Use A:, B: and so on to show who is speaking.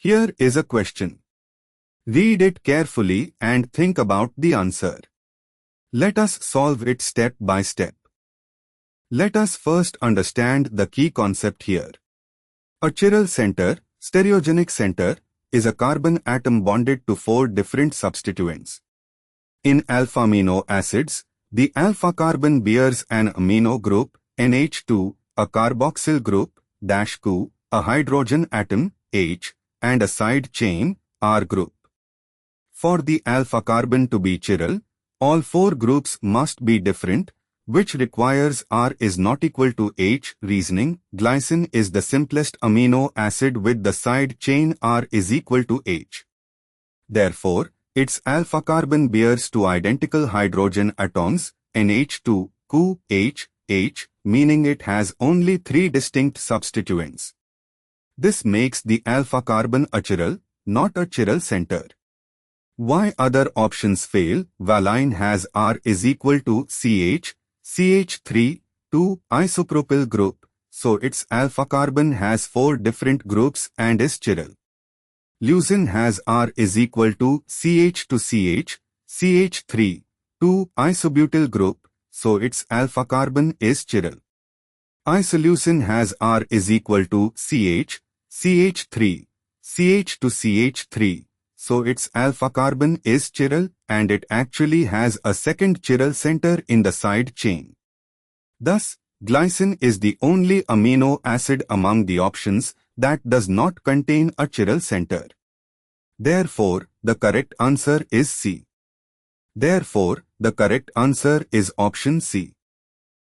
A: Here is a question. Read it carefully and think about the answer. Let us solve it step by step. Let us first understand the key concept here. A chiral center, stereogenic center, is a carbon atom bonded to 4 different substituents. In alpha amino acids, the alpha carbon bears an amino group, NH2, a carboxyl group, -2, a hydrogen atom, H, and a side chain, R group. For the alpha carbon to be chiral, all 4 groups must be different, which requires R is not equal to H. Reasoning, glycine is the simplest amino acid with the side chain R is equal to H. Therefore, its alpha carbon bears 2 identical hydrogen atoms, NH2, Cu, H, H, meaning it has only 3 distinct substituents. This makes the alpha carbon achiral, not a chiral center. Why other options fail? Valine has R is equal to CH, CH3, 2 isopropyl group, so its alpha carbon has 4 different groups and is chiral. Leucine has R is equal to CH to CH, CH3, 2 isobutyl group, so its alpha carbon is chiral. Isoleucine has R is equal to CH, CH3, CH to CH3, so its alpha carbon is chiral and it actually has a second chiral center in the side chain. Thus, glycine is the only amino acid among the options that does not contain a chiral center. Therefore, the correct answer is C. Therefore, the correct answer is option C.